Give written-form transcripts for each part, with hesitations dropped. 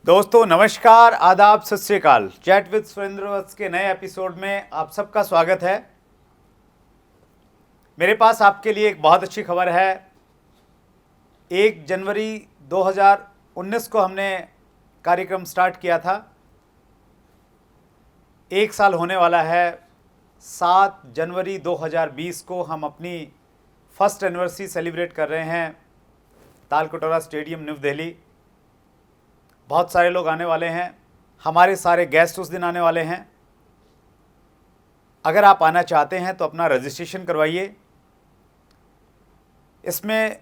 दोस्तों नमस्कार, आदाब, सत श्री अकाल। चैट विद सुरेंद्र वत्स के नए एपिसोड में आप सबका स्वागत है। मेरे पास आपके लिए एक बहुत अच्छी खबर है। 1 जनवरी 2019 को हमने कार्यक्रम स्टार्ट किया था। 1 साल होने वाला है। 7 जनवरी 2020 को हम अपनी फर्स्ट एनिवर्सरी सेलिब्रेट कर रहे हैं तालकटोरा स्टेडियम, न्यू दिल्ली। बहुत सारे लोग आने वाले हैं। हमारे सारे गेस्ट उस दिन आने वाले हैं। अगर आप आना चाहते हैं तो अपना रजिस्ट्रेशन करवाइए। इसमें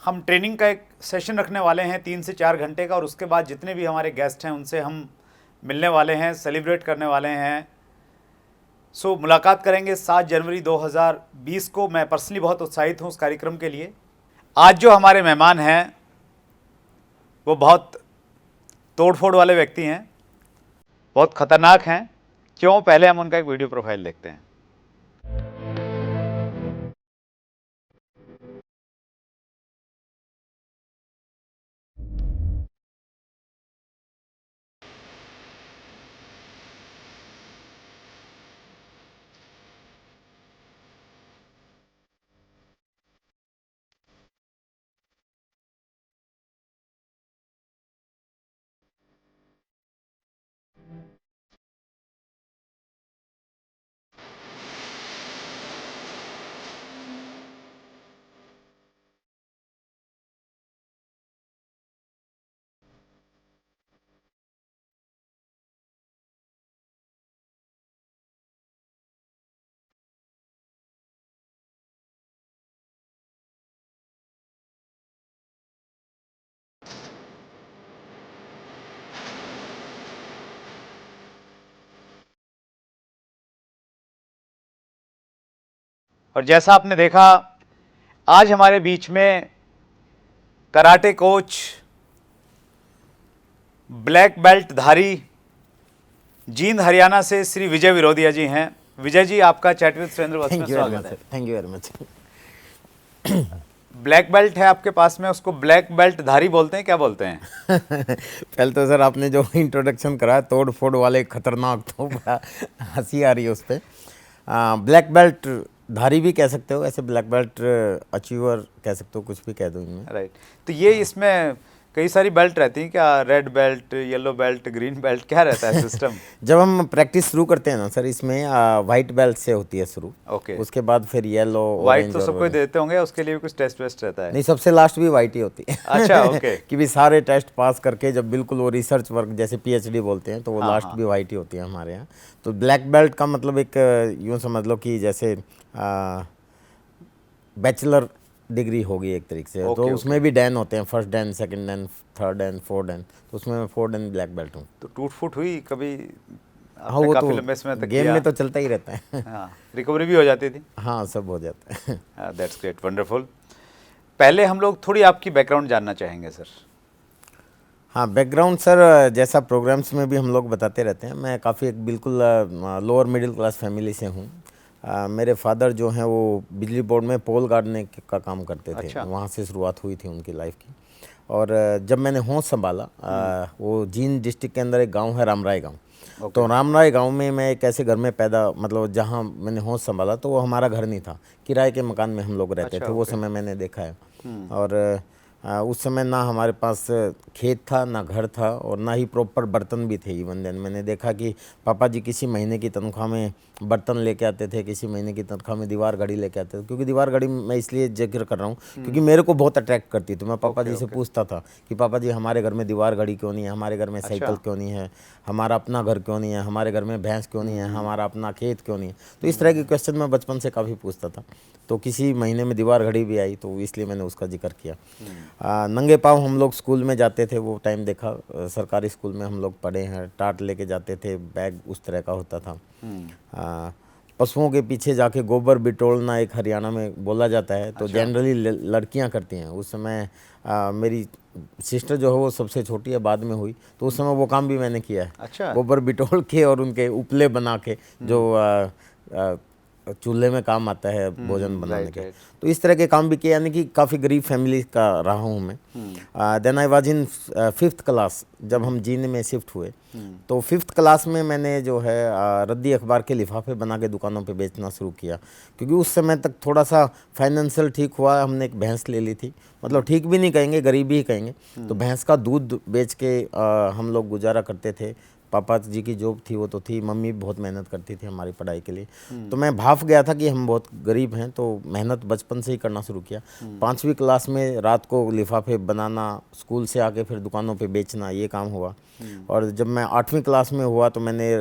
हम ट्रेनिंग का एक सेशन रखने वाले हैं 3 से 4 घंटे का, और उसके बाद जितने भी हमारे गेस्ट हैं उनसे हम मिलने वाले हैं, सेलिब्रेट करने वाले हैं। सो मुलाकात करेंगे 7 जनवरी 2020 को। मैं पर्सनली बहुत उत्साहित हूँ उस कार्यक्रम के लिए। आज जो हमारे मेहमान हैं वो बहुत तोड़फोड़ वाले व्यक्ति हैं, बहुत खतरनाक हैं। क्यों, पहले हम उनका एक वीडियो प्रोफाइल देखते हैं। और जैसा आपने देखा, आज हमारे बीच में कराटे कोच, ब्लैक बेल्ट धारी, जींद हरियाणा से श्री विजय विरोधिया जी हैं। विजय जी, आपका चैट विद सुरेंद्र वत्स में स्वागत है। Thank you very much. Black belt है आपके पास में, उसको ब्लैक बेल्ट धारी बोलते हैं, क्या बोलते हैं? पहले तो सर आपने जो इंट्रोडक्शन कराया तोड़ फोड़ वाले खतरनाक, तो बड़ा हंसी आ रही है उस पर। ब्लैक बेल्ट धारी भी कह सकते हो, ऐसे ब्लैक बेल्ट अचीवर कह सकते हो, कुछ भी कह दो इनमें। राइट। तो ये इसमें कई सारी बेल्ट रहती हैं क्या? Red belt, yellow belt, green belt, क्या रहता है सिस्टम? जब हम प्रैक्टिस शुरू करते हैं ना सर, इसमें वाइट बेल्ट से होती है शुरू। ओके। उसके बाद फिर येलो, वाइट तो सबको देते होंगे, उसके लिए भी कुछ टेस्ट वेस्ट रहता है? नहीं, सबसे लास्ट भी वाइट ही होती है। अच्छा, ओके। कि भी सारे टेस्ट पास करके जब बिल्कुल वो रिसर्च वर्क जैसे पीएचडी बोलते हैं, तो वो लास्ट भी वाइट ही होती है हमारे यहाँ। तो ब्लैक बेल्ट का मतलब एक यूँ समझ लो कि जैसे बैचलर डिग्री होगी एक तरीके से। तो उसमें भी डैन होते हैं, first Dan, second Dan, third Dan, fourth Dan. तो उसमें मैं 4 डैन ब्लैक बेल्ट हूँ। तो टूट फूट हुई कभी? हाँ, वो काफी तो लंबे समय तक गेम में तो चलता ही रहता है। हाँ, रिकवरी भी हो जाती थी? हाँ, सब हो जाता है। That's great, wonderful. पहले हम लोग थोड़ी आपकी बैकग्राउंड जानना चाहेंगे सर। हाँ, बैकग्राउंड सर, जैसा प्रोग्राम्स में भी हम लोग बताते रहते हैं, मैं काफ़ी एक बिल्कुल लोअर मिडिल क्लास फैमिली से हूँ। मेरे फादर जो हैं वो बिजली बोर्ड में पोल गार्डने का काम करते थे। अच्छा। वहाँ से शुरुआत हुई थी उनकी लाइफ की। और जब मैंने होश संभाला, वो जींद डिस्ट्रिक्ट के अंदर एक गांव है, रामराय गांव। तो रामराय गांव में मैं एक ऐसे घर में पैदा, मतलब जहाँ मैंने होश संभाला, तो वो हमारा घर नहीं था, किराए के मकान में हम लोग रहते थे। वो समय मैंने देखा है। और उस समय ना हमारे पास खेत था, ना घर था, और ना ही प्रॉपर बर्तन भी थे। इवन देन मैंने देखा कि पापा जी किसी महीने की तनख्वाह में बर्तन लेके आते थे, किसी महीने की तनख्वाह में दीवार घड़ी लेके आते थे। क्योंकि दीवार घड़ी मैं इसलिए जिक्र कर रहा हूँ क्योंकि मेरे को बहुत अट्रैक्ट करती थी। मैं पापा जी से पूछता था कि पापा जी, हमारे घर में दीवार घड़ी क्यों नहीं है, हमारे घर में साइकिल क्यों नहीं है, हमारा अपना घर क्यों नहीं है, हमारे घर में भैंस क्यों नहीं है, हमारा अपना खेत क्यों नहीं है। तो इस तरह के क्वेश्चन मैं बचपन से काफ़ी पूछता था। तो किसी महीने में दीवार घड़ी भी आई, तो इसलिए मैंने उसका जिक्र किया। नंगे पाँव हम लोग स्कूल में जाते थे, वो टाइम देखा। सरकारी स्कूल में हम लोग पढ़े हैं। टाट लेके जाते थे, बैग उस तरह का होता था। पशुओं के पीछे जाके गोबर बिटोड़ना एक हरियाणा में बोला जाता है। तो जनरली लड़कियां करती हैं। उस समय मेरी सिस्टर जो है वो सबसे छोटी है, बाद में हुई, तो उस समय वो काम भी मैंने किया है। अच्छा। गोबर बिटोड़ के और उनके उपले बना के, जो चूल्हे में काम आता है भोजन बनाने right, के। right. तो इस तरह के काम भी किए, यानी कि काफ़ी गरीब फैमिली का रहा हूँ मैं। Then I was in 5th class, जब हम जींद में शिफ्ट हुए तो 5th क्लास में मैंने जो है रद्दी अखबार के लिफाफे बना के दुकानों पे बेचना शुरू किया, क्योंकि उस समय तक थोड़ा सा फाइनेंशियल ठीक हुआ। हमने एक भैंस ले ली थी, मतलब ठीक भी नहीं कहेंगे, गरीबी ही कहेंगे। तो भैंस का दूध बेच के हम लोग गुजारा करते थे। पापा जी की जॉब थी वो तो थी, मम्मी बहुत मेहनत करती थी हमारी पढ़ाई के लिए। तो मैं भाप गया था कि हम बहुत गरीब हैं, तो मेहनत बचपन से ही करना शुरू किया। 5वीं क्लास में रात को लिफाफे बनाना, स्कूल से आके फिर दुकानों पे बेचना, ये काम हुआ। और जब मैं 8वीं क्लास में हुआ तो मैंने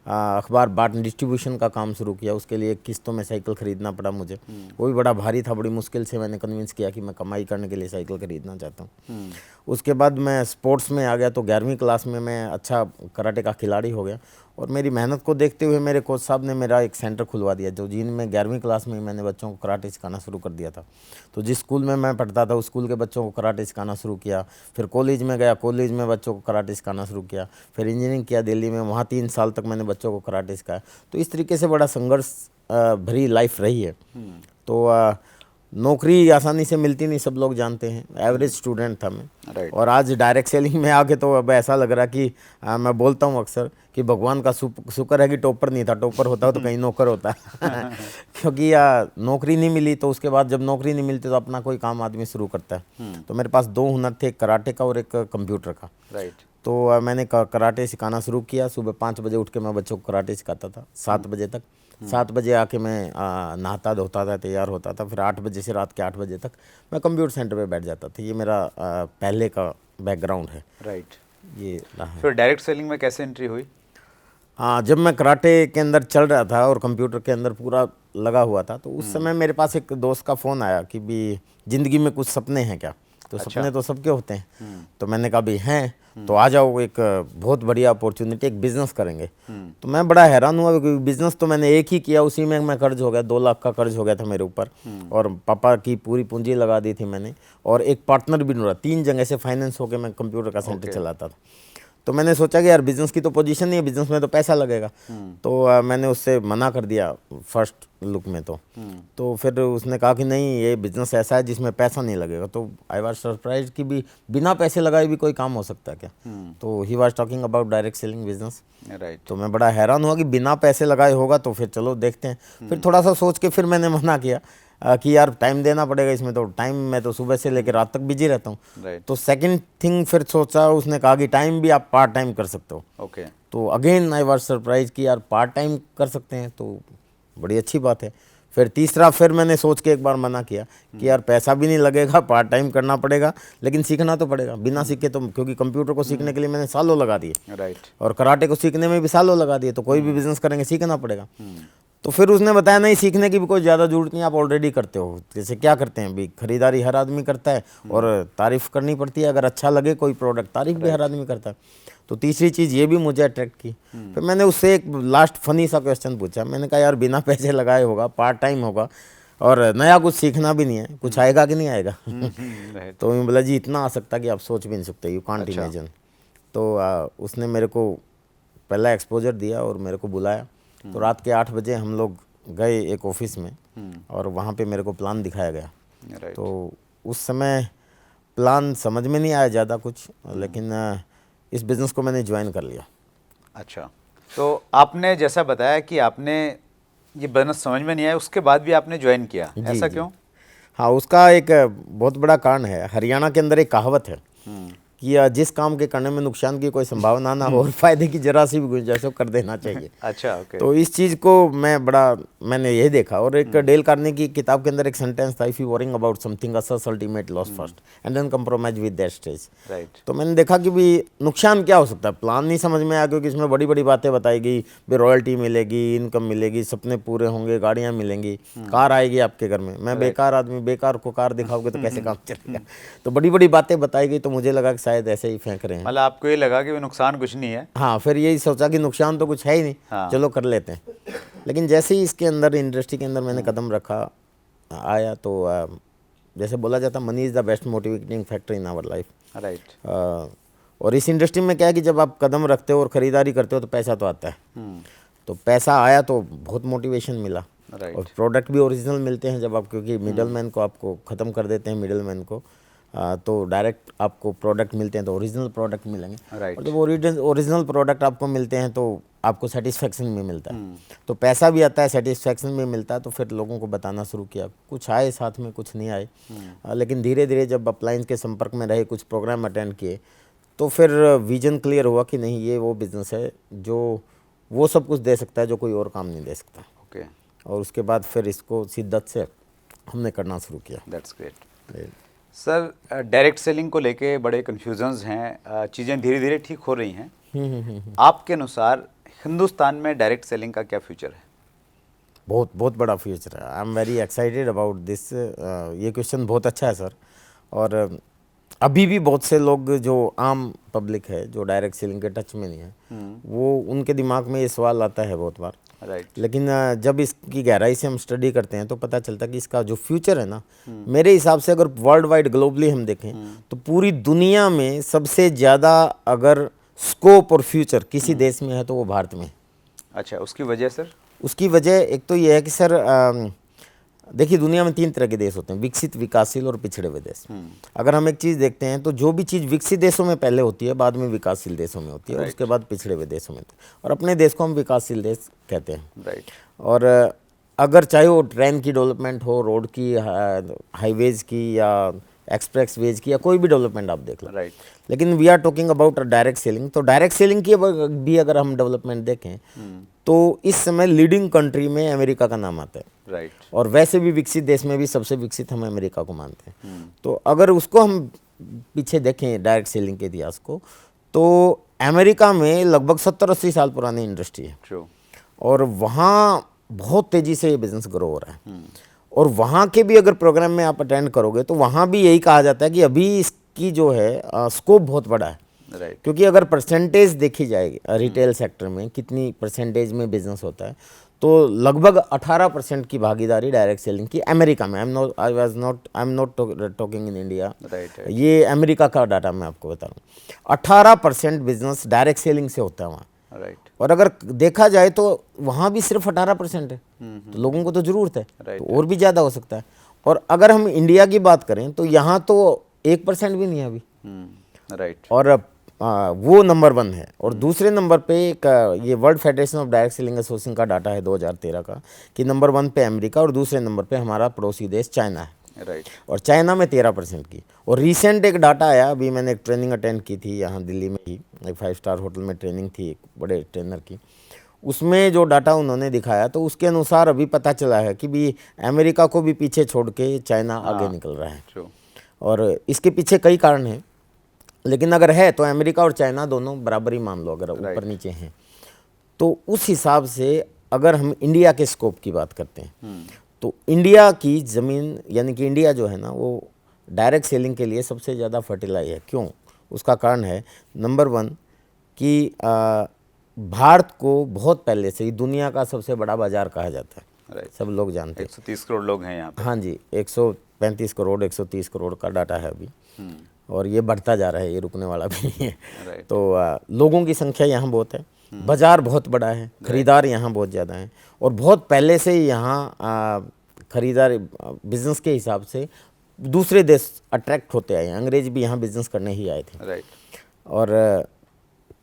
अखबार बांट डिस्ट्रीब्यूशन का काम शुरू किया। उसके लिए किस्तों में साइकिल खरीदना पड़ा मुझे, वो भी बड़ा भारी था। बड़ी मुश्किल से मैंने कन्विंस किया कि मैं कमाई करने के लिए साइकिल खरीदना चाहता हूँ। उसके बाद मैं स्पोर्ट्स में आ गया, तो 11वीं क्लास में मैं अच्छा कराटे का खिलाड़ी हो गया। और मेरी मेहनत को देखते हुए मेरे कोच साहब ने मेरा एक सेंटर खुलवा दिया, जो जिनमें 11वीं क्लास में मैंने बच्चों को कराटे सिखाना शुरू कर दिया था। तो जिस स्कूल में मैं पढ़ता था उस स्कूल के बच्चों को कराटे सिखाना शुरू किया। फिर कॉलेज में गया, कॉलेज में बच्चों को कराटे सिखाना शुरू किया। फिर इंजीनियरिंग किया दिल्ली में, वहाँ 3 साल तक मैंने बच्चों को कराटे सिखाया। तो इस तरीके से बड़ा संघर्ष भरी लाइफ रही है। तो नौकरी आसानी से मिलती नहीं, सब लोग जानते हैं। एवरेज स्टूडेंट था मैं। Right. और आज डायरेक्ट सेलिंग में आके तो अब ऐसा लग रहा कि मैं बोलता हूँ अक्सर कि भगवान का शुक्र है कि टॉपर नहीं था। टॉपर होता तो कहीं नौकर होता क्योंकि नौकरी नहीं मिली। तो उसके बाद जब नौकरी नहीं मिलती तो अपना कोई काम आदमी शुरू करता है। तो मेरे पास 2 हुनर थे, एक कराटे का और एक कंप्यूटर का। राइट। तो मैंने कराटे सिखाना शुरू किया। सुबह 5 बजे उठ के मैं बच्चों को कराटे सिखाता था 7 बजे तक। 7 बजे आके मैं नहाता धोता था, तैयार होता था। फिर 8 बजे से रात के 8 बजे तक मैं कंप्यूटर सेंटर पे बैठ जाता था। ये मेरा पहले का बैकग्राउंड है। राइट। ये रहा है। फिर डायरेक्ट सेलिंग में कैसे एंट्री हुई? हाँ, जब मैं कराटे के अंदर चल रहा था और कंप्यूटर के अंदर पूरा लगा हुआ था, तो उस समय मेरे पास एक दोस्त का फ़ोन आया कि भी ज़िंदगी में कुछ सपने हैं क्या? तो सपने तो सबके होते हैं। तो मैंने कहा भी हैं, तो आ जाओ, एक बहुत बढ़िया अपॉर्चुनिटी, एक बिज़नेस करेंगे। तो मैं बड़ा हैरान हुआ क्योंकि बिज़नेस तो मैंने एक ही किया, उसी में मैं कर्ज हो गया। 2 लाख का कर्ज हो गया था मेरे ऊपर। और पापा की पूरी पूंजी लगा दी थी मैंने, और एक पार्टनर भी ढूंढा। 3 जगह से फाइनेंस होकर मैं कंप्यूटर का सेंटर चलाता था। तो मैंने सोचा कि यार बिज़नेस की तो पोजीशन नहीं है, बिज़नेस में तो पैसा लगेगा। तो मैंने उससे मना कर दिया फर्स्ट लुक में। तो फिर उसने कहा कि नहीं, ये बिज़नेस ऐसा है जिसमें पैसा नहीं लगेगा। तो आई वाज सरप्राइज कि भी बिना पैसे लगाए भी कोई काम हो सकता है क्या? तो he was talking about direct selling business. Right. तो मैं बड़ा हैरान हुआ कि बिना पैसे लगाए होगा, तो फिर चलो देखते हैं। फिर थोड़ा सा सोच के फिर मैंने मना किया कि यार टाइम देना पड़ेगा इसमें। तो टाइम मैं तो सुबह से लेकर रात तक बिजी रहता हूँ। राइट। तो सेकंड थिंग फिर सोचा, उसने कहा कि टाइम भी आप पार्ट टाइम कर सकते हो। ओके। तो अगेन आई वाज सरप्राइज कि यार पार्ट टाइम कर सकते हैं, तो बड़ी अच्छी बात है। फिर तीसरा फिर मैंने सोच के एक बार मना किया कि यार पैसा भी नहीं लगेगा, पार्ट टाइम करना पड़ेगा, लेकिन सीखना तो पड़ेगा। बिना सीखे तो, क्योंकि कंप्यूटर को सीखने के लिए मैंने सालों लगा दिए। राइट। और कराटे को सीखने में भी सालों लगा दिए। तो कोई भी बिजनेस करेंगे सीखना पड़ेगा। तो फिर उसने बताया नहीं, सीखने की भी कोई ज़्यादा जरूरत नहीं, आप ऑलरेडी करते हो। जैसे क्या करते हैं भी, खरीदारी हर आदमी करता है और तारीफ़ करनी पड़ती है। अगर अच्छा लगे कोई प्रोडक्ट, तारीफ़ भी हर आदमी करता है। तो तीसरी चीज़ ये भी मुझे अट्रैक्ट की। फिर मैंने उससे एक लास्ट फनी सा क्वेश्चन पूछा। मैंने कहा यार बिना पैसे लगाए होगा, पार्ट टाइम होगा, और नया कुछ सीखना भी नहीं है, कुछ आएगा कि नहीं आएगा? तो मैं बोला जी इतना आ सकता कि आप सोच भी नहीं सकते, यू कांट इमेजिन। तो उसने मेरे को पहला एक्सपोजर दिया और मेरे को बुलाया। तो रात के 8 बजे हम लोग गए एक ऑफिस में, और वहाँ पे मेरे को प्लान दिखाया गया। तो उस समय प्लान समझ में नहीं आया ज़्यादा कुछ, लेकिन इस बिज़नेस को मैंने ज्वाइन कर लिया। अच्छा, तो आपने जैसा बताया कि आपने ये बिज़नेस समझ में नहीं आया, उसके बाद भी आपने ज्वाइन किया, ऐसा क्यों? हाँ, उसका एक बहुत बड़ा कारण है। हरियाणा के अंदर एक कहावत है कि जिस काम के करने में नुकसान की कोई संभावना ना हो और फायदे की जरा सी भी गुंजाइश हो, कर देना चाहिए। अच्छा, ओके। तो इस चीज़ को मैंने यही देखा। और एक डेल कार्नेगी की किताब के अंदर एक सेंटेंस था, if you worrying about something assess ultimate loss first and then compromise with that stage. Right. तो मैंने देखा कि भी नुकसान क्या हो सकता है। प्लान नहीं समझ में आया, क्योंकि इसमें बड़ी बड़ी बातें बताई गई, भी रॉयल्टी मिलेगी, इनकम मिलेगी, सपने पूरे होंगे, गाड़ियाँ मिलेंगी, कार आएगी आपके घर में। मैं बेकार आदमी, बेकार को कार दिखाओगे तो कैसे काम चलेगा? तो बड़ी बड़ी बातें बताई गई। तो मुझे लगा कि शायद ऐसे ही फेंक रहे हैं। मतलब आपको ये लगा कि नुकसान कुछ नहीं है? हाँ, फिर यही सोचा कि नुकसान तो कुछ है ही नहीं। हाँ। चलो कर लेते हैं। लेकिन जैसे ही इसके अंदर, इंडस्ट्री के अंदर मैंने कदम रखा आया, तो जैसे बोला जाता, money is the best motivating factor in our life. Right. और इस इंडस्ट्री में क्या है कि जब आप कदम रखते हो और ख़रीदारी करते हो तो पैसा तो आता है। तो पैसा आया तो बहुत मोटिवेशन मिला। राइट। और प्रोडक्ट भी ओरिजिनल मिलते हैं जब आप, क्योंकि मिडल मैन को आपको ख़त्म कर देते हैं, मिडल मैन को, तो डायरेक्ट आपको प्रोडक्ट मिलते हैं तो ओरिजिनल प्रोडक्ट मिलेंगे। राइट। और जब ओरिजिनल प्रोडक्ट आपको मिलते हैं तो आपको सेटिस्फेक्शन भी मिलता है, तो पैसा भी आता है, सेटिस्फेक्शन भी मिलता है। तो फिर लोगों को बताना शुरू किया, कुछ आए साथ में, कुछ नहीं आए, लेकिन धीरे धीरे जब अप्लायंस के संपर्क में रहे, कुछ प्रोग्राम अटेंड किए, तो फिर विजन क्लियर हुआ कि नहीं, ये वो बिज़नेस है जो वो सब कुछ दे सकता है जो कोई और काम नहीं दे सकता। ओके। और उसके बाद फिर इसको शिद्दत से हमने करना शुरू किया। That's great. Sir, direct selling को लेके बड़े कन्फ्यूजन्स हैं, चीज़ें धीरे धीरे ठीक हो रही हैं। आपके अनुसार हिंदुस्तान में डायरेक्ट सेलिंग का क्या फ्यूचर है? बहुत बहुत बड़ा फ्यूचर है। I am very excited about this. ये क्वेश्चन बहुत अच्छा है सर। और अभी भी बहुत से लोग जो आम पब्लिक है, जो डायरेक्ट सेलिंग के टच में नहीं है, वो उनके दिमाग में ये सवाल आता है बहुत बार। राइट। लेकिन जब इसकी गहराई से हम स्टडी करते हैं तो पता चलता है कि इसका जो फ्यूचर है ना, मेरे हिसाब से अगर वर्ल्ड वाइड ग्लोबली हम देखें तो पूरी दुनिया में सबसे ज़्यादा अगर स्कोप और फ्यूचर किसी देश में है तो वो भारत में है। अच्छा, उसकी वजह सर? उसकी वजह एक तो ये है कि सर देखिए, दुनिया में 3 तरह के देश होते हैं, विकसित, विकासशील और पिछड़े हुए देश। अगर हम एक चीज़ देखते हैं तो जो भी चीज़ विकसित देशों में पहले होती है, बाद में विकासशील देशों में होती है, और उसके बाद पिछड़े हुए देशों में होती है। और अपने देश को हम विकासशील देश कहते हैं। राइट। और अगर चाहे वो ट्रेन की डेवलपमेंट हो, रोड की, हाईवेज की, या एक्सप्रेस वेज की, या कोई भी डेवलपमेंट आप देख लो। राइट। लेकिन we are talking about direct selling. तो डायरेक्ट सेलिंग की भी अगर हम डेवलपमेंट देखें तो इस समय लीडिंग कंट्री में अमेरिका का नाम आता है। राइट। और वैसे भी विकसित देश में भी सबसे विकसित हम अमेरिका को मानते हैं। तो अगर उसको हम पीछे देखें डायरेक्ट सेलिंग के इतिहास को, तो अमेरिका में लगभग 70-80 साल पुरानी इंडस्ट्री है। ट्रू। और वहाँ बहुत तेज़ी से ये बिज़नेस ग्रो हो रहा है। और वहाँ के भी अगर प्रोग्राम में आप अटेंड करोगे तो वहाँ भी यही कहा जाता है कि अभी इसकी जो है स्कोप बहुत बड़ा है। राइट। क्योंकि अगर परसेंटेज देखी जाएगी रिटेल सेक्टर में कितनी परसेंटेज में बिजनेस होता है, तो लगभग 18% की भागीदारी डायरेक्ट सेलिंग की अमेरिका में। I am not talking in India. Right. ये अमेरिका का डाटा मैं आपको बता रहा हूँ। 18% बिजनेस डायरेक्ट सेलिंग से होता है वहाँ। राइट। और अगर देखा जाए तो वहाँ भी सिर्फ 18% है। तो लोगों को तो ज़रूरत है, तो और भी ज़्यादा हो सकता है। और अगर हम इंडिया की बात करें तो यहाँ तो 1% भी नहीं है अभी। राइट। और वो नंबर 1 है। और दूसरे नंबर पे एक ये world federation of direct selling association का डाटा है 2013 का, कि नंबर 1 पे अमेरिका और दूसरे नंबर पे हमारा पड़ोसी देश चाइना है। राइट। और चाइना में 13% की। और रिसेंट एक डाटा आया, अभी मैंने एक ट्रेनिंग अटेंड की थी यहाँ दिल्ली में ही, एक 5 स्टार होटल में ट्रेनिंग थी एक बड़े ट्रेनर की। उसमें जो डाटा उन्होंने दिखाया तो उसके अनुसार अभी पता चला है कि भी अमेरिका को भी पीछे छोड़ के चाइना आगे निकल रहा है। ट्रू। और इसके पीछे कई कारण हैं, लेकिन अगर है तो अमेरिका और चाइना दोनों बराबर ही मान लो, अगर ऊपर नीचे हैं। तो उस हिसाब से अगर हम इंडिया के स्कोप की बात करते हैं तो इंडिया की ज़मीन, यानी कि इंडिया जो है ना, वो डायरेक्ट सेलिंग के लिए सबसे ज़्यादा फर्टिलाइज है। क्यों? उसका कारण है नंबर 1 कि भारत को बहुत पहले से ही दुनिया का सबसे बड़ा बाजार कहा जाता है। राइट। सब लोग जानते हैं। 130 करोड़ लोग हैं यहाँ पे। हाँ जी, 135 करोड़ 130 करोड़ का डाटा है अभी। और ये बढ़ता जा रहा है, ये रुकने वाला भी नहीं है। राइट। तो लोगों की संख्या यहाँ बहुत है, बाज़ार बहुत बड़ा है, खरीदार यहाँ बहुत ज़्यादा हैं। और बहुत पहले से ही यहाँ खरीदार बिजनेस के हिसाब से दूसरे देश अट्रैक्ट होते आए हैं। अंग्रेज भी यहाँ बिजनेस करने ही आए थे। राइट। और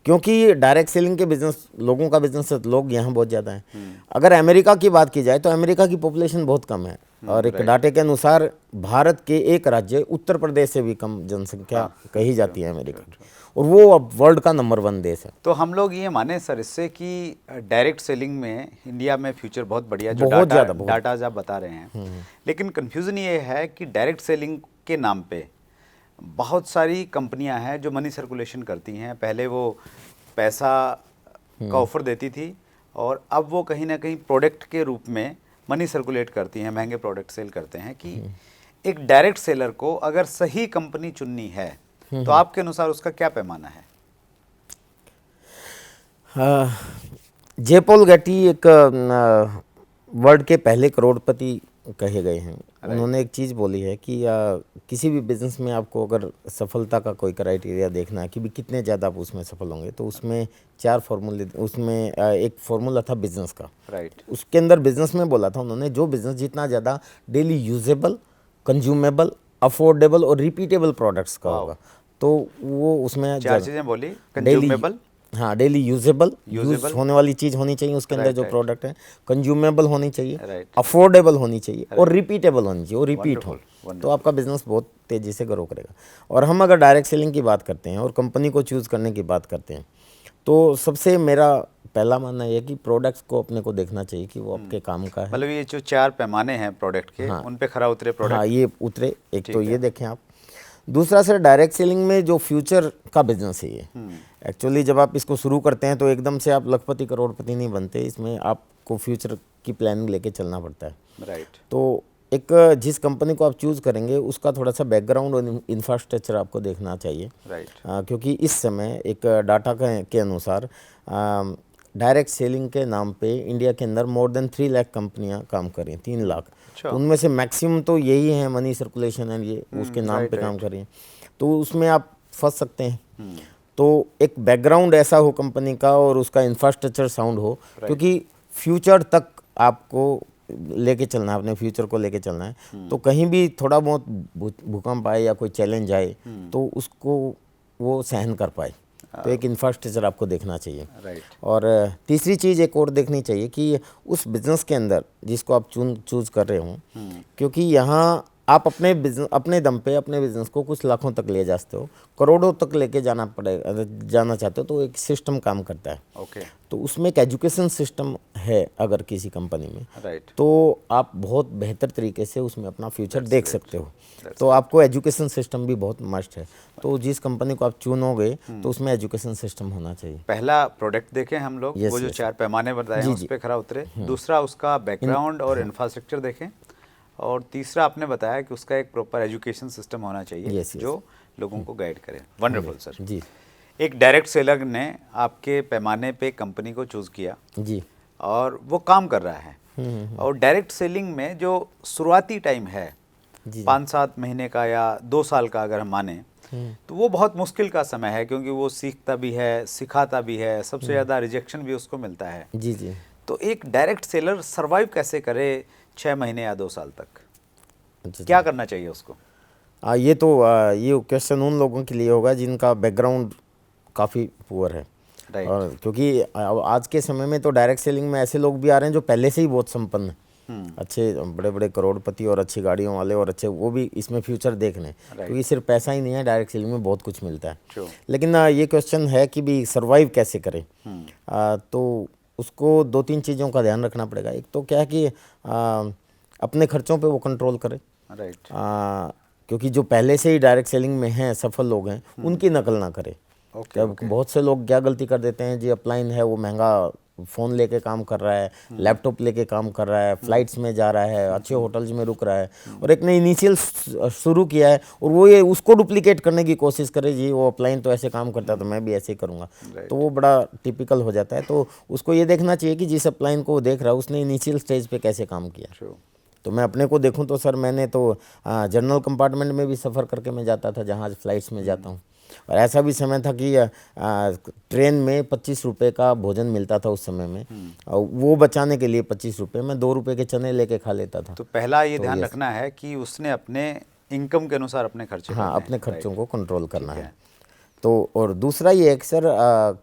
क्योंकि डायरेक्ट सेलिंग के बिजनेस, लोगों का बिजनेस, लोग यहाँ बहुत ज़्यादा हैं। अगर अमेरिका की बात की जाए तो अमेरिका की पॉपुलेशन बहुत कम है। और एक डाटे के अनुसार भारत के एक राज्य उत्तर प्रदेश से भी कम जनसंख्या कही जाती है अमेरिका की, और वो अब वर्ल्ड का नंबर 1 देश है। तो हम लोग ये माने सर इससे कि डायरेक्ट सेलिंग में इंडिया में फ्यूचर बहुत बढ़िया, जो बहुत ज़्यादा, डाटाज आप बता रहे हैं। लेकिन कन्फ्यूज़न ये है कि डायरेक्ट सेलिंग के नाम पे बहुत सारी कंपनियां हैं जो मनी सर्कुलेशन करती हैं। पहले वो पैसा का ऑफर देती थी, और अब वो कहीं ना कहीं प्रोडक्ट के रूप में मनी सर्कुलेट करती हैं, महंगे प्रोडक्ट सेल करते हैं। कि एक डायरेक्ट सेलर को अगर सही कंपनी चुननी है तो आपके अनुसार उसका क्या पैमाना है? जे पॉल गेटी एक वर्ल्ड के पहले करोड़पति कहे गए हैं। उन्होंने एक चीज़ बोली है कि किसी भी बिजनेस में आपको अगर सफलता का कोई क्राइटेरिया देखना है कि भी कितने ज़्यादा आप उसमें सफल होंगे, तो उसमें 4 फार्मूले, उसमें एक फार्मूला था बिजनेस का। राइट। उसके अंदर बिजनेस में बोला था उन्होंने, जो बिजनेस जितना ज़्यादा डेली यूजेबल, कंज्यूमेबल, अफोर्डेबल और रिपीटेबल प्रोडक्ट्स का होगा, तो वो उसमें 4 चीज़ें बोली, डेली, कंज्यूमेबल, हाँ डेली यूजेबल, यूज होने वाली चीज़ होनी चाहिए उसके अंदर जो प्रोडक्ट है, कंज्यूमेबल होनी चाहिए, अफोर्डेबल होनी चाहिए और रिपीटेबल होनी चाहिए, और रिपीट हो, तो आपका बिजनेस बहुत तेज़ी से ग्रो करेगा। और हम अगर डायरेक्ट सेलिंग की बात करते हैं और कंपनी को चूज़ करने की बात करते हैं, तो सबसे मेरा पहला मानना यह है कि प्रोडक्ट्स को अपने को देखना चाहिए कि वो आपके काम का है। मतलब ये जो 4 पैमाने हैं प्रोडक्ट के, उन पे खरा उतरे प्रोडक्ट। हाँ, ये उतरे, एक तो ये देखें आप। दूसरा सर, डायरेक्ट सेलिंग में जो फ्यूचर का बिजनेस है ये, एक्चुअली जब आप इसको शुरू करते हैं तो एकदम से आप लखपति करोड़पति नहीं बनते, इसमें आपको फ्यूचर की प्लानिंग लेके चलना पड़ता है। राइट। तो एक जिस कंपनी को आप चूज़ करेंगे उसका थोड़ा सा बैकग्राउंड और इंफ्रास्ट्रक्चर आपको देखना चाहिए। राइट। क्योंकि इस समय एक डाटा के अनुसार डायरेक्ट सेलिंग के नाम पे इंडिया के अंदर मोर देन 3 लाख कंपनियां काम कर रही हैं, 3 लाख। तो उनमें से मैक्सिमम तो यही है, मनी सर्कुलेशन है, ये उसके नाम पे काम कर रही हैं, तो उसमें आप फंस सकते हैं। तो एक बैकग्राउंड ऐसा हो कंपनी का और उसका इंफ्रास्ट्रक्चर साउंड हो, क्योंकि फ्यूचर तक आपको लेके चलना है, अपने फ्यूचर को लेके चलना है। तो कहीं भी थोड़ा बहुत भूकंप आए या कोई चैलेंज आए तो उसको वो सहन कर पाए, तो एक इंफ्रास्ट्रक्चर आपको देखना चाहिए। राइट। और तीसरी चीज़ एक और देखनी चाहिए कि उस बिज़नेस के अंदर जिसको आप चूज़ कर रहे हो, क्योंकि यहाँ आप अपने बिजनेस, अपने दम पे अपने बिजनेस को कुछ लाखों तक ले जा सकते हो, करोड़ों तक लेके जाना चाहते हो, तो एक सिस्टम काम करता है। ओके। तो उसमें एक एजुकेशन सिस्टम है अगर किसी कंपनी में, राइट। तो आप बहुत बेहतर तरीके से उसमें अपना फ्यूचर देख सकते हो। तो आपको एजुकेशन सिस्टम भी बहुत मस्ट है, तो जिस कंपनी को आप चुनोगे तो उसमें एजुकेशन सिस्टम होना चाहिए। पहला प्रोडक्ट देखें हम लोग, वो जो 4 पैमाने बताए हैं उस पे खरा उतरे। दूसरा उसका बैकग्राउंड और इंफ्रास्ट्रक्चर देखें, और तीसरा आपने बताया कि उसका एक प्रॉपर एजुकेशन सिस्टम होना चाहिए जो लोगों को गाइड करे। वंडरफुल सर जी। एक डायरेक्ट सेलर ने आपके पैमाने पे कंपनी को चूज़ किया जी, और वो काम कर रहा है। और डायरेक्ट सेलिंग में जो शुरुआती टाइम है 5-7 महीने का या 2 साल का अगर हम माने, तो वो बहुत मुश्किल का समय है, क्योंकि वो सीखता भी है, सिखाता भी है, सबसे ज़्यादा रिजेक्शन भी उसको मिलता है। जी जी। तो एक डायरेक्ट सेलर सर्वाइव कैसे करे 6 महीने या 2 साल तक? अच्छा, क्या करना चाहिए उसको? ये तो ये क्वेश्चन उन लोगों के लिए होगा जिनका बैकग्राउंड काफ़ी पुअर है। और क्योंकि आज के समय में तो डायरेक्ट सेलिंग में ऐसे लोग भी आ रहे हैं जो पहले से ही बहुत संपन्न हैं, अच्छे बड़े बड़े करोड़पति और अच्छी गाड़ियों वाले, और अच्छे वो भी इसमें फ्यूचर देख रहे हैं, क्योंकि सिर्फ पैसा ही नहीं है, डायरेक्ट सेलिंग में बहुत कुछ मिलता है। लेकिन ये क्वेश्चन है कि भी सर्वाइव कैसे करें, तो उसको 2-3 चीज़ों का ध्यान रखना पड़ेगा। एक तो क्या है कि अपने खर्चों पे वो कंट्रोल करे। राइट। क्योंकि जो पहले से ही डायरेक्ट सेलिंग में हैं, सफल लोग हैं, उनकी नकल ना करे। बहुत से लोग क्या गलती कर देते हैं जी, अपलाइन है वो महंगा फ़ोन लेके काम कर रहा है, लैपटॉप लेके काम कर रहा है, फ्लाइट्स में जा रहा है, अच्छे होटल्स में रुक रहा है, और एक ने इनिशियल शुरू किया है और वो ये उसको डुप्लीकेट करने की कोशिश करे, जी वो अपलाइन तो ऐसे काम करता है तो मैं भी ऐसे ही करूँगा, तो वो बड़ा टिपिकल हो जाता है। तो उसको ये देखना चाहिए कि जिस अपलाइन को वो देख रहा है उसने इनिशियल स्टेज पे कैसे काम किया। तो मैं अपने को देखूं तो सर, मैंने तो जनरल कंपार्टमेंट में भी सफ़र करके मैं जाता था, जहाज़ फ्लाइट्स में जाता हूँ, और ऐसा भी समय था कि ट्रेन में 25 रुपये का भोजन मिलता था उस समय में, और वो बचाने के लिए 25 रुपये में 2 रुपये के चने लेके खा लेता था। तो पहला ये ध्यान रखना है कि उसने अपने इनकम के अनुसार अपने खर्चे, हाँ, अपने खर्चों को कंट्रोल करना है। तो और दूसरा ये है कि सर,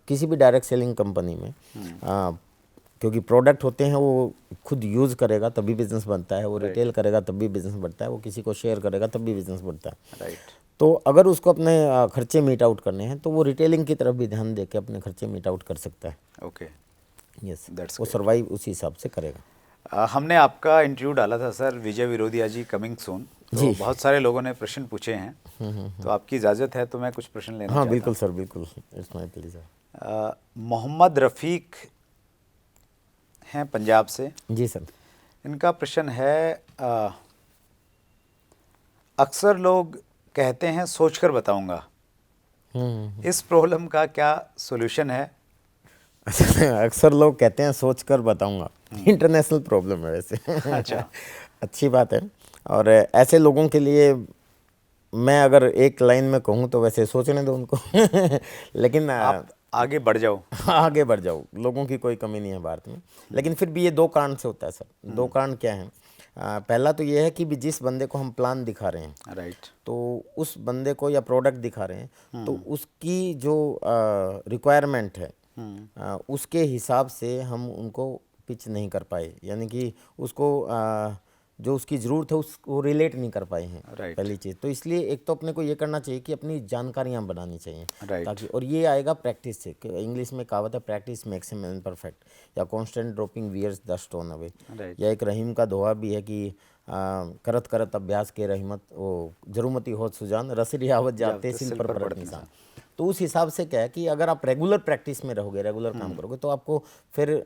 किसी भी डायरेक्ट सेलिंग कंपनी में क्योंकि प्रोडक्ट होते हैं वो खुद यूज़ करेगा तभी बिजनेस बनता है, वो रिटेल करेगा तब भी बिजनेस बढ़ता है, वो किसी को शेयर करेगा तब भी बिजनेस बढ़ता है। राइट। तो अगर उसको अपने खर्चे मीट आउट करने हैं तो वो रिटेलिंग की तरफ भी ध्यान देके अपने खर्चे मीट आउट कर सकता है। ओके, यस, वो सर्वाइव उसी हिसाब से करेगा। हमने आपका इंटरव्यू डाला था सर, विजय विरोधिया जी कमिंग सून, तो बहुत सारे लोगों ने प्रश्न पूछे हैं, तो आपकी इजाज़त है तो मैं कुछ प्रश्न लेना चाहता हूं। बिल्कुल सर, बिल्कुल, इट्स माय प्लेजर। मोहम्मद रफ़ीक हैं पंजाब से। जी सर। इनका प्रश्न है, अक्सर लोग कहते हैं सोचकर बताऊंगा, इस प्रॉब्लम का क्या सॉल्यूशन है? अक्सर लोग कहते हैं सोचकर बताऊंगा, इंटरनेशनल प्रॉब्लम है वैसे। अच्छा। अच्छी बात है। और ऐसे लोगों के लिए मैं अगर एक लाइन में कहूँ तो वैसे सोचने दो उनको। लेकिन आप आगे बढ़ जाओ। आगे बढ़ जाओ, लोगों की कोई कमी नहीं है भारत में। लेकिन फिर भी ये दो कारण से होता है सर। दो कारण क्या है? पहला तो ये है कि भी जिस बंदे को हम प्लान दिखा रहे हैं, राइट। तो उस बंदे को या प्रोडक्ट दिखा रहे हैं, तो उसकी जो रिक्वायरमेंट है, उसके हिसाब से हम उनको पिच नहीं कर पाए, यानी कि उसको जो उसकी ज़रूरत है उसको रिलेट नहीं कर पाए हैं। राइट। पहली चीज़ तो इसलिए एक तो अपने को ये करना चाहिए कि अपनी जानकारियाँ बनानी चाहिए, राइट। ताकि, और ये आएगा प्रैक्टिस से। इंग्लिश में कहावत है, practice makes a man perfect, या constant dropping wears the stone away. Right. या एक रहीम का दोहा भी है कि करत करत अभ्यास के रहीमत वो जरूमती होत सुजान, रसरी आवत जाते सिल पर पड़त निशान। तो उस हिसाब से क्या है कि अगर आप रेगुलर प्रैक्टिस में रहोगे, रेगुलर काम करोगे, तो आपको फिर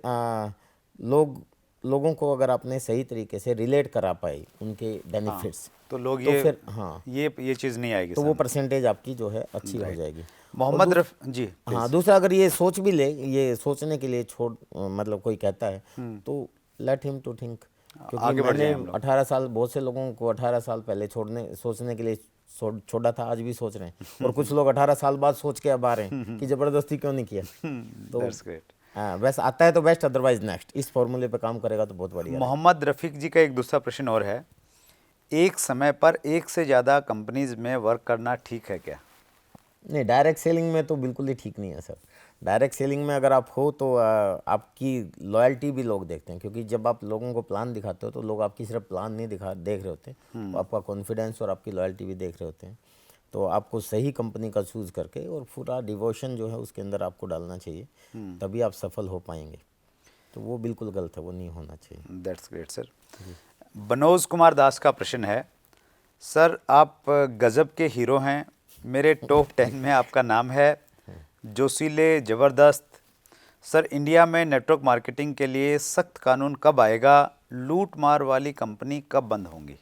लोगों को अगर आपने सही तरीके से रिलेट करा पाए उनके बेनिफिट्स, तो लोग तो ये फिर हाँ, ये चीज़ नहीं आएगी तो वो सामने। परसेंटेज आपकी जो है अच्छी हो जाएगी। मोहम्मद रफ जी हाँ, दूसरा अगर ये सोच भी ले, ये सोचने के लिए छोड़ मतलब कोई कहता है तो लेट हिम टू थिंक। क्योंकि आगे बढ़ जाएं मैंने हम लोग। 18 साल, बहुत से लोगों को 18 साल पहले सोचने के लिए छोड़ा था, आज भी सोच रहे हैं। और कुछ लोग 18 साल बाद सोच के अब आ रहे हैं कि ज़बरदस्ती क्यों नहीं किया। तो दैट्स ग्रेट। हाँ, वैसे आता है तो बेस्ट, अदरवाइज नेक्स्ट। इस फॉर्मूले पे काम करेगा तो बहुत बढ़िया रहेगा। मोहम्मद रफ़ीक जी का एक दूसरा प्रश्न और है, एक समय पर एक से ज़्यादा कंपनीज में वर्क करना ठीक है क्या? नहीं, डायरेक्ट सेलिंग में तो बिल्कुल ही ठीक नहीं है सर। डायरेक्ट सेलिंग में अगर आप हो तो आपकी लॉयल्टी भी लोग देखते हैं, क्योंकि जब आप लोगों को प्लान दिखाते हो तो लोग आपकी सिर्फ प्लान नहीं देख रहे होते, तो आपका कॉन्फिडेंस और आपकी लॉयल्टी भी देख रहे होते हैं। तो आपको सही कंपनी का चूज़ करके और पूरा डिवोशन जो है उसके अंदर आपको डालना चाहिए, तभी आप सफल हो पाएंगे। तो वो बिल्कुल गलत है, वो नहीं होना चाहिए। That's great sir. Banoj Kumar Das का प्रश्न है, सर आप गजब के हीरो हैं, मेरे टॉप 10 में आपका नाम है, जोशीले, ज़बरदस्त। सर इंडिया में नेटवर्क मार्केटिंग के लिए सख्त कानून कब आएगा? लूट मार वाली कंपनी कब बंद होंगी?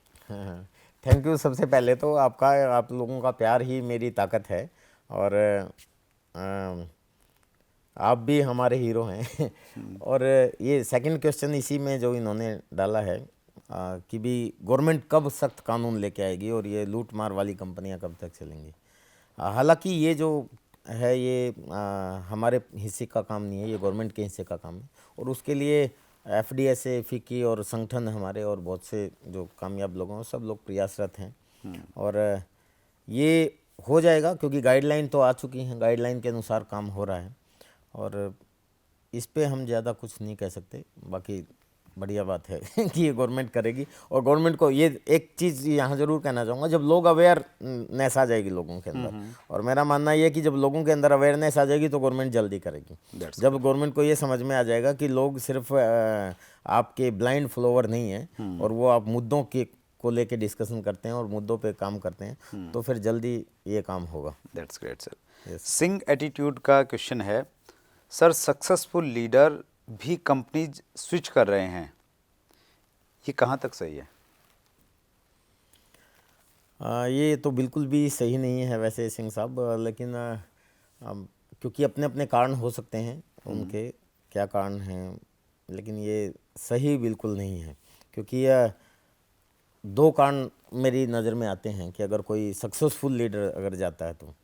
Thank you. सबसे पहले तो आप लोगों का प्यार ही मेरी ताकत है, और आप भी हमारे हीरो हैं। और ये सेकंड क्वेश्चन इसी में जो इन्होंने डाला है कि भी गवर्नमेंट कब सख्त कानून लेके आएगी और ये लूट मार वाली कंपनियां कब तक चलेंगी। हालांकि ये जो है ये हमारे हिस्से का काम नहीं है, ये गवर्नमेंट के हिस्से का काम है, और उसके लिए एफडीएसए, फिक्की और संगठन हमारे और बहुत से जो कामयाब लोग हैं सब लोग प्रयासरत हैं। और ये हो जाएगा, क्योंकि गाइडलाइन तो आ चुकी हैं, गाइडलाइन के अनुसार काम हो रहा है, और इस पे हम ज़्यादा कुछ नहीं कह सकते। बाकी बढ़िया बात है कि ये गवर्नमेंट करेगी। और गवर्नमेंट को ये एक चीज़ यहाँ ज़रूर कहना चाहूँगा, जब लोग अवेयरनेस आ जाएगी लोगों के अंदर, और मेरा मानना ये है कि जब लोगों के अंदर अवेयरनेस आ जाएगी तो गवर्नमेंट जल्दी करेगी। जब गवर्नमेंट को ये समझ में आ जाएगा कि लोग सिर्फ आपके ब्लाइंड फॉलोवर नहीं हैं, और वो आप मुद्दों के को लेके डिस्कशन करते हैं और मुद्दों पे काम करते हैं, तो फिर जल्दी ये काम होगा। That's great sir. Singh attitude का क्वेश्चन है, सर सक्सेसफुल लीडर भी कंपनीज स्विच कर रहे हैं, ये कहाँ तक सही है? ये तो बिल्कुल भी सही नहीं है वैसे सिंह साहब, लेकिन क्योंकि अपने अपने कारण हो सकते हैं, उनके क्या कारण हैं, लेकिन ये सही बिल्कुल नहीं है। क्योंकि दो कारण मेरी नज़र में आते हैं कि अगर कोई सक्सेसफुल लीडर अगर जाता है तो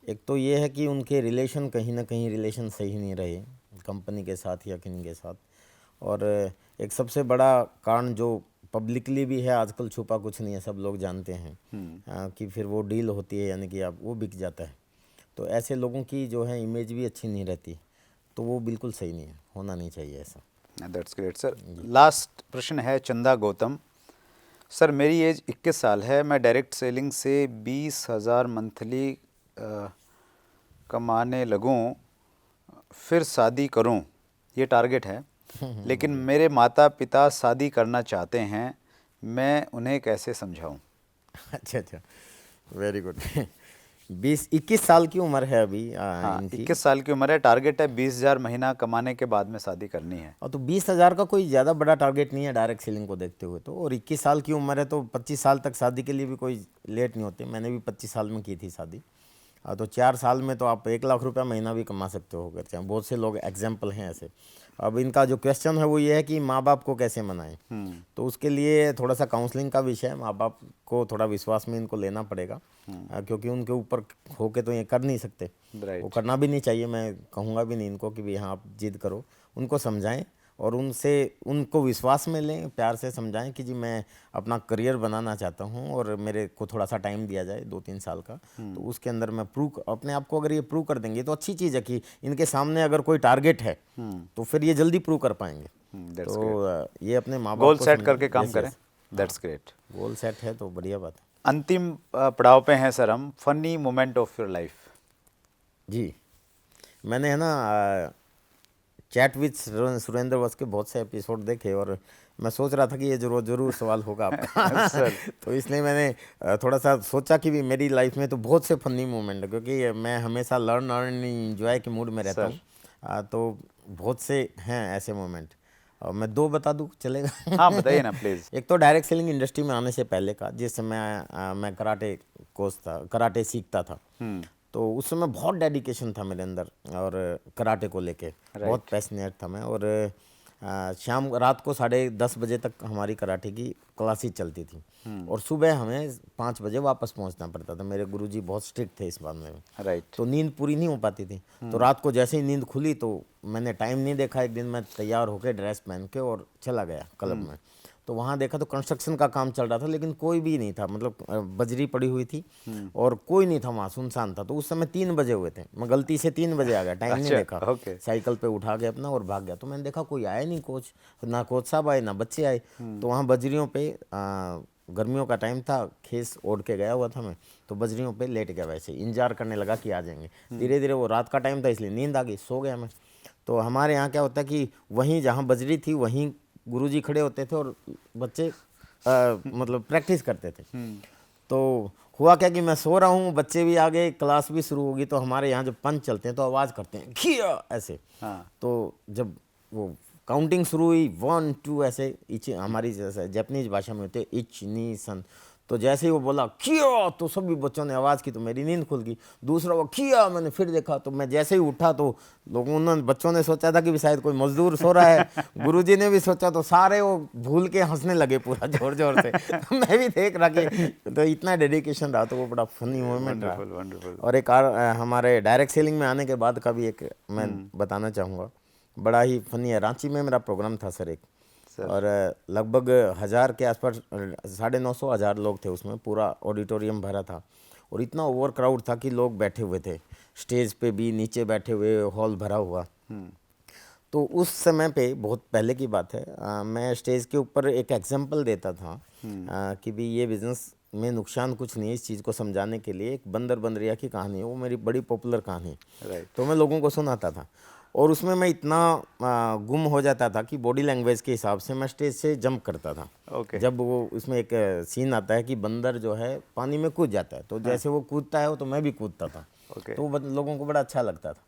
एक तो ये है कि उनके रिलेशन कहीं ना कहीं रिलेशन सही नहीं रहे कंपनी के साथ या किन्हीं के साथ, और एक सबसे बड़ा कारण जो पब्लिकली भी है आजकल, छुपा कुछ नहीं है, सब लोग जानते हैं कि फिर वो डील होती है, यानी कि आप वो बिक जाता है। तो ऐसे लोगों की जो है इमेज भी अच्छी नहीं रहती, तो वो बिल्कुल सही नहीं है, होना नहीं चाहिए ऐसा। That's great sir. लास्ट प्रश्न है चंदा गौतम, सर मेरी एज 21 साल है, मैं डायरेक्ट सेलिंग से 20,000 मंथली कमाने लगूं, फिर शादी करूं, ये टारगेट है, लेकिन मेरे माता पिता शादी करना चाहते हैं, मैं उन्हें कैसे समझाऊं? अच्छा, वेरी गुड। 21 साल की उम्र है अभी हाँ, इनकी। 21 साल की उम्र है, टारगेट है 20,000 महीना कमाने के बाद में शादी करनी है। और तो 20,000 का कोई ज़्यादा बड़ा टारगेट नहीं है डायरेक्ट सेलिंग को देखते हुए तो, और 21 साल की उम्र है तो 25 साल तक शादी के लिए भी कोई लेट नहीं होते। मैंने भी 25 साल में की थी शादी, तो 4 साल में तो आप 1 लाख रुपया महीना भी कमा सकते हो, अगर चाहें। बहुत से लोग एग्जाम्पल हैं ऐसे। अब इनका जो क्वेश्चन है वो ये है कि माँ बाप को कैसे मनाएं। तो उसके लिए थोड़ा सा काउंसलिंग का विषय है, माँ बाप को थोड़ा विश्वास में इनको लेना पड़ेगा, क्योंकि उनके ऊपर होके तो ये कर नहीं सकते, वो करना भी नहीं चाहिए। मैं कहूँगा भी नहीं इनको कि भी हाँ आप जिद करो, उनको समझाएं और उनको विश्वास में लें, प्यार से समझाएं कि जी मैं अपना करियर बनाना चाहता हूं और मेरे को थोड़ा सा टाइम दिया जाए 2-3 साल का, तो उसके अंदर मैं अपने आप को अगर ये प्रूव कर देंगे तो अच्छी चीज़ है कि इनके सामने अगर कोई टारगेट है तो फिर ये जल्दी प्रूव कर पाएंगे। तो ये अपने माँ बाप गोल को सेट करके काम Yes, करें, yes. That's great. Goal set है तो बढ़िया बात है। अंतिम पड़ाव पे हैं सर हम, funny moment of your life. जी, मैंने है ना चैट विद सुरेंद्र वस के बहुत से एपिसोड देखे और मैं सोच रहा था कि ये जरूर सवाल होगा आपका सर तो इसलिए मैंने थोड़ा सा सोचा कि भी मेरी लाइफ में तो बहुत से फनी मोमेंट है, क्योंकि मैं हमेशा लर्न और इंजॉय के मूड में रहता हूँ। तो बहुत से हैं ऐसे मोमेंट और मैं 2 बता दूँ चलेगा? हाँ बताइए ना प्लीज़। एक तो डायरेक्ट सेलिंग इंडस्ट्री में आने से पहले का, जिस समय मैं कराटे कोच था, कराटे सीखता था, तो उस समय बहुत डेडिकेशन था मेरे अंदर और कराटे को लेके बहुत पैशनेट था मैं। और शाम रात को 10:30 बजे तक हमारी कराटे की क्लासेस चलती थी और सुबह हमें 5 बजे वापस पहुंचना पड़ता था। मेरे गुरुजी बहुत स्ट्रिक्ट थे इस मामले में, राइट। तो नींद पूरी नहीं हो पाती थी। तो रात को जैसे ही नींद खुली तो मैंने टाइम नहीं देखा, एक दिन मैं तैयार होकर ड्रेस पहन के और चला गया क्लब में। तो वहाँ देखा तो कंस्ट्रक्शन का काम चल रहा था लेकिन कोई भी नहीं था, मतलब बजरी पड़ी हुई थी और कोई नहीं था वहाँ, सुनसान था। तो उस समय 3 बजे हुए थे, मैं गलती से 3 बजे आ गया, टाइम नहीं देखा, साइकिल पे उठा के अपना और भाग गया। तो मैंने देखा कोई आया नहीं, ना कोच साहब आए ना बच्चे आए। तो वहाँ बजरियों पे गर्मियों का टाइम था, खेस ओढ़ के गया हुआ था मैं, तो बजरियों पे लेट गया, वैसे इंतजार करने लगा कि आ जाएंगे। धीरे धीरे वो रात का टाइम था इसलिए नींद आ गई, सो गया मैं। तो हमारे यहाँ क्या होता है कि वहीं जहाँ बजरी थी वहीं गुरुजी खड़े होते थे और बच्चे मतलब प्रैक्टिस करते थे। तो हुआ क्या कि मैं सो रहा हूँ, बच्चे भी आ गए, क्लास भी शुरू होगी। तो हमारे यहाँ जब पंच चलते हैं तो आवाज़ करते हैं खिया ऐसे। तो जब वो काउंटिंग शुरू हुई 1 2 ऐसे, इच हमारी जापानीज भाषा में होते इच नी सन, तो जैसे ही वो बोला किया तो सभी बच्चों ने आवाज़ की तो मेरी नींद खुल गई। दूसरा वो किया, मैंने फिर देखा तो मैं जैसे ही उठा तो बच्चों ने सोचा था कि शायद कोई मजदूर सो रहा है, गुरुजी ने भी सोचा, तो सारे वो भूल के हंसने लगे पूरा जोर जोर से। तो मैं भी देख रहा कि तो इतना डेडिकेशन रहा, तो वो बड़ा फनी मोमेंट रहा। और एक हमारे डायरेक्ट सेलिंग में आने के बाद का भी एक मैं बताना चाहूँगा, बड़ा ही फनी है। रांची में मेरा प्रोग्राम था सर एक, और लगभग 1000 के आसपास, 950 1000 लोग थे उसमें, पूरा ऑडिटोरियम भरा था और इतना ओवर क्राउड था कि लोग बैठे हुए थे, स्टेज पे भी नीचे बैठे हुए, हॉल भरा हुआ। तो उस समय पे बहुत पहले की बात है, मैं स्टेज के ऊपर एक एग्जाम्पल देता था कि भी ये बिज़नेस में नुकसान कुछ नहीं है। इस चीज़ को समझाने के लिए एक बंदर बंदरिया की कहानी है, वो मेरी बड़ी पॉपुलर कहानी है, तो मैं लोगों को सुनाता था। और उसमें मैं इतना गुम हो जाता था कि बॉडी लैंग्वेज के हिसाब से मैं स्टेज से जंप करता था। जब वो उसमें एक सीन आता है कि बंदर जो है पानी में कूद जाता है, तो जैसे वो कूदता है तो मैं भी कूदता था। तो वो लोगों को बड़ा अच्छा लगता था।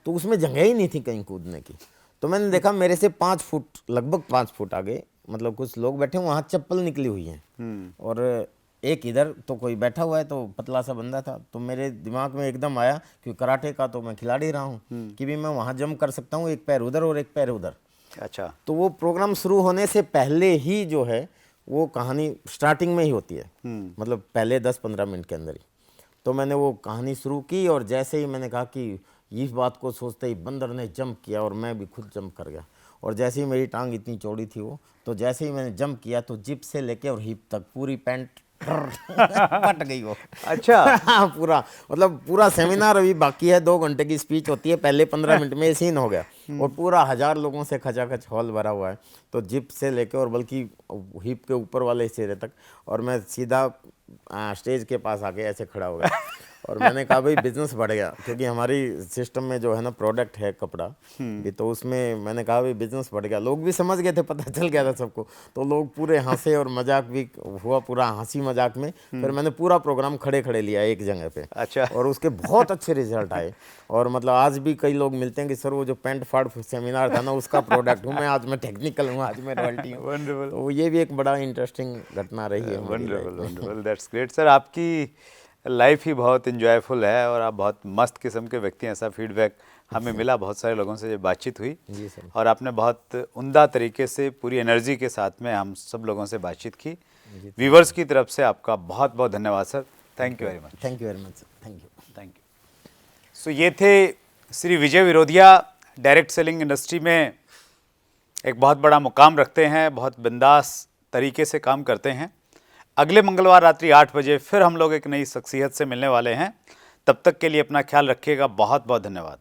तो उसमें जगह ही नहीं थी कहीं कूदने की। तो मैंने देखा मेरे से 5 फुट, लगभग 5 फुट आगे, मतलब कुछ लोग बैठे वहाँ चप्पल निकली हुई हैं और एक इधर तो कोई बैठा हुआ है, तो पतला सा बंदा था। तो मेरे दिमाग में एकदम आया कि कराटे का तो मैं खिलाड़ी रहा हूँ कि भी मैं वहाँ जंप कर सकता हूँ, एक पैर उधर और एक पैर उधर। अच्छा। तो वो प्रोग्राम शुरू होने से पहले ही जो है वो कहानी स्टार्टिंग में ही होती है, मतलब पहले 10-15 मिनट के अंदर ही। तो मैंने वो कहानी शुरू की और जैसे ही मैंने कहा कि इस बात को सोचते ही बंदर ने जंप किया और मैं भी खुद जंप कर गया। और जैसे ही मेरी टांग इतनी चौड़ी थी वो, तो जैसे ही मैंने जंप किया तो जिप से लेके और हिप तक पूरी पैंट पट गई वो। अच्छा। पूरा, मतलब पूरा सेमिनार अभी बाकी है, 2 घंटे की स्पीच होती है, पहले 15 मिनट में सीन हो गया और पूरा 1000 लोगों से खचाखच हॉल भरा हुआ है। तो जिप से लेके और बल्कि हिप के ऊपर वाले हिस्से तक, और मैं सीधा स्टेज के पास आके ऐसे खड़ा हो गया। और मैंने कहा भाई बिजनेस बढ़ गया, क्योंकि हमारी सिस्टम में जो है ना प्रोडक्ट है कपड़ा भी, तो उसमें मैंने कहा भाई बिजनेस बढ़ गया। लोग भी समझ गए थे, पता चल गया था सबको, तो लोग पूरे हंसे और मजाक भी हुआ, पूरा हंसी मजाक में। फिर मैंने पूरा प्रोग्राम खड़े खड़े लिया एक जगह पे। अच्छा। और उसके बहुत अच्छे रिजल्ट आए। और मतलब आज भी कई लोग मिलते हैं कि सर वो जो पैंट फाड़ सेमिनार था ना, उसका प्रोडक्ट हूँ मैं, आज मैं टेक्निकल हूँ, आज मैं रॉयल्टी हूँ। वंडरफुल। तो ये भी एक बड़ा इंटरेस्टिंग घटना रही है। Wonderful wonderful, that's great sir. आपकी लाइफ ही बहुत इंजॉयफुल है और आप बहुत मस्त किस्म के व्यक्ति हैं, ऐसा फीडबैक हमें मिला, बहुत सारे लोगों से बातचीत हुई जी सर। और आपने बहुत उम्दा तरीके से पूरी एनर्जी के साथ में हम सब लोगों से बातचीत की। व्यूवर्स की तरफ से आपका बहुत बहुत धन्यवाद sir. Thank you very much. Thank you very much sir. Thank you. Thank you. So ये थे Shri Vijay Virodhiya, direct selling industry में एक बहुत बड़ा मुकाम रखते हैं, बहुत बिंदास तरीके से काम करते हैं। अगले मंगलवार रात्रि 8 बजे फिर हम लोग एक नई शख्सियत से मिलने वाले हैं। तब तक के लिए अपना ख्याल रखिएगा। बहुत बहुत धन्यवाद।